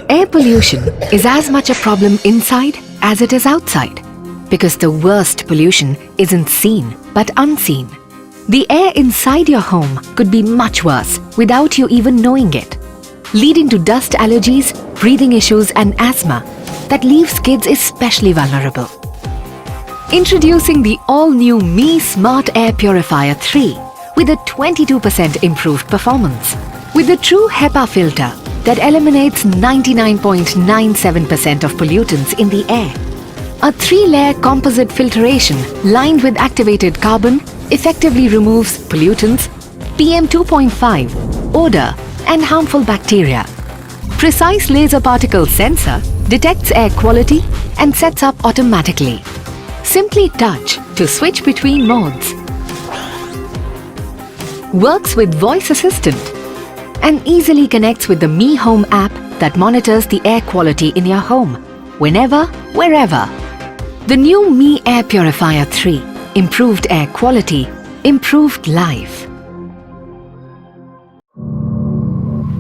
Air pollution is as much a problem inside as it is outside, because the worst pollution isn't seen but unseen. The air inside your home could be much worse without you even knowing it, leading to dust allergies, breathing issues and asthma that leaves kids especially vulnerable. Introducing the all-new Me Smart Air Purifier 3 with a 22% improved performance, with a true HEPA filter that eliminates 99.97% of pollutants in the air. A 3-layer composite filtration lined with activated carbon effectively removes pollutants, PM 2.5, odor and harmful bacteria. Precise laser particle sensor detects air quality and sets up automatically. Simply touch to switch between modes. Works with voice assistant and easily connects with the Me Home app that monitors the air quality in your home, whenever, wherever. The new Me Air Purifier 3. Improved air quality, improved life.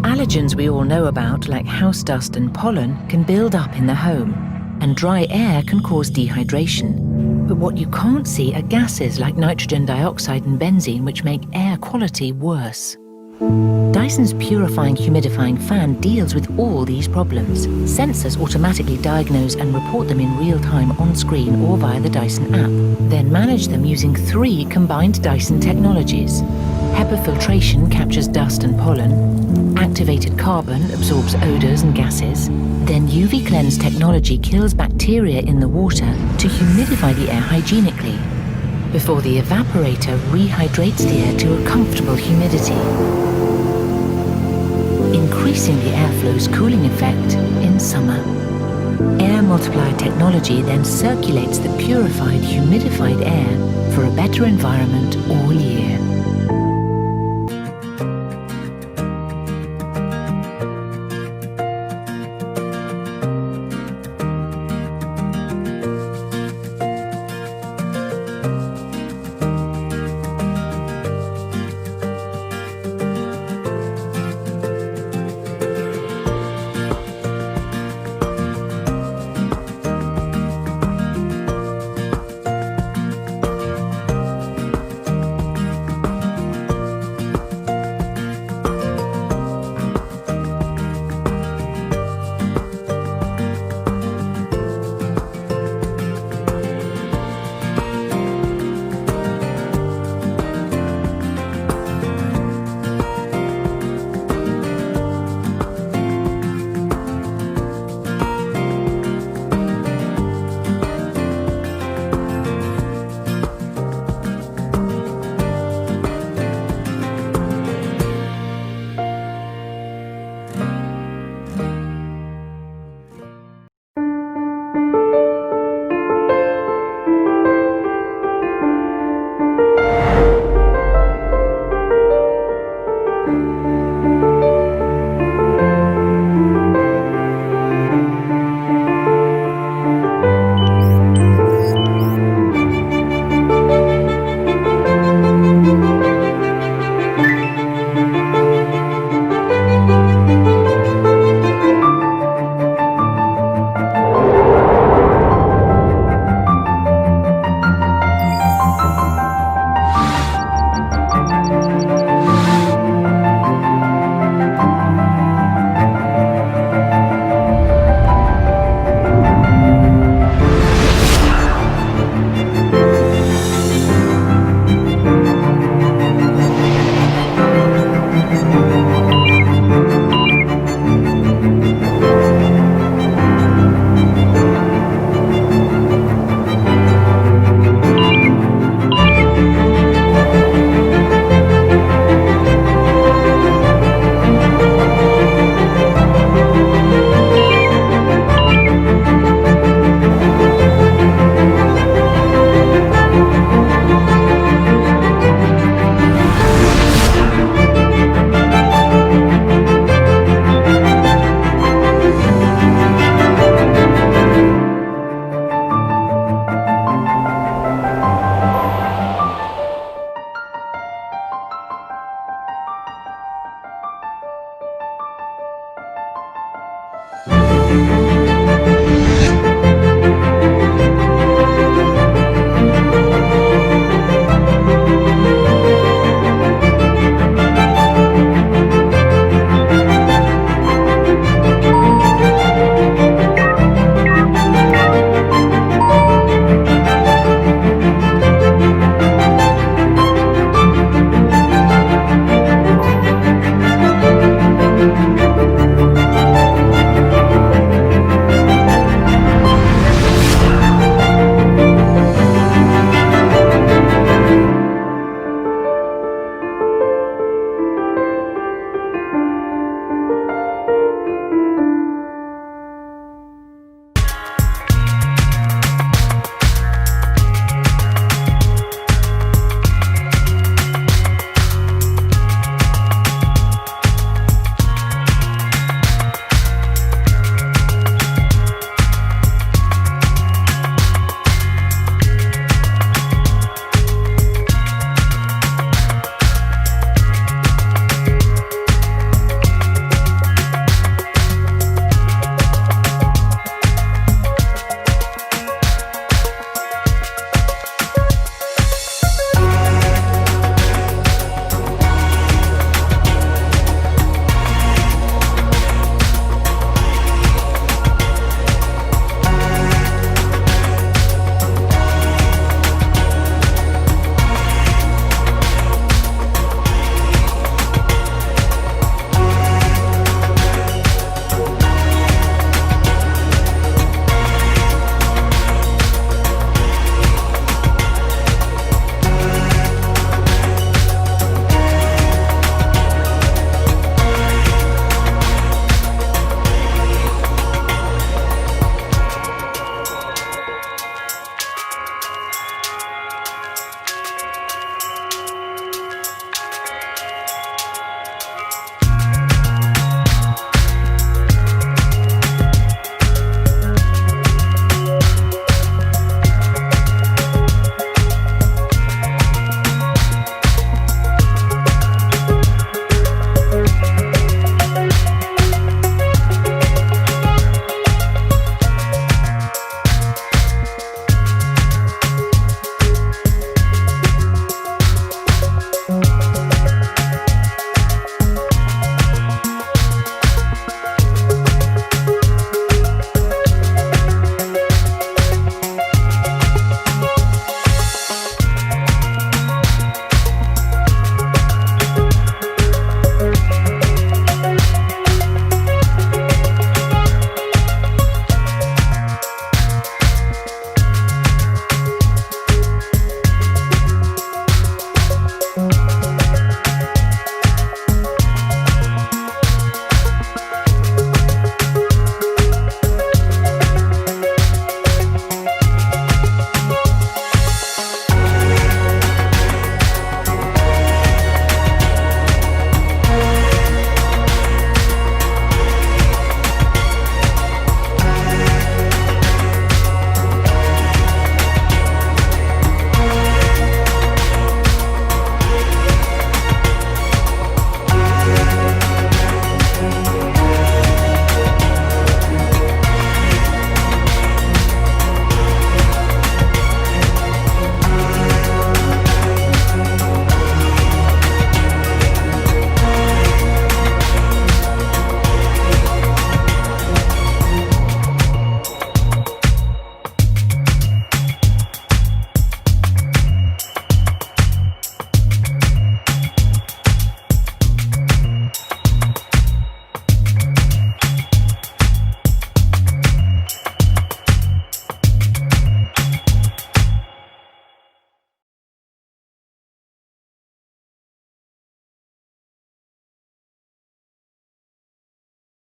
Allergens we all know about, like house dust and pollen, can build up in the home, and dry air can cause dehydration. But what you can't see are gases like nitrogen dioxide and benzene, which make air quality worse. Dyson's purifying humidifying fan deals with all these problems. Sensors automatically diagnose and report them in real time on screen or via the Dyson app, then manage them using 3 combined Dyson technologies. HEPA filtration captures dust and pollen, activated carbon absorbs odors and gases, then UV cleanse technology kills bacteria in the water to humidify the air hygienically, before the evaporator rehydrates the air to a comfortable humidity, increasing the airflow's cooling effect in summer. Air multiplier technology then circulates the purified, humidified air for a better environment all year.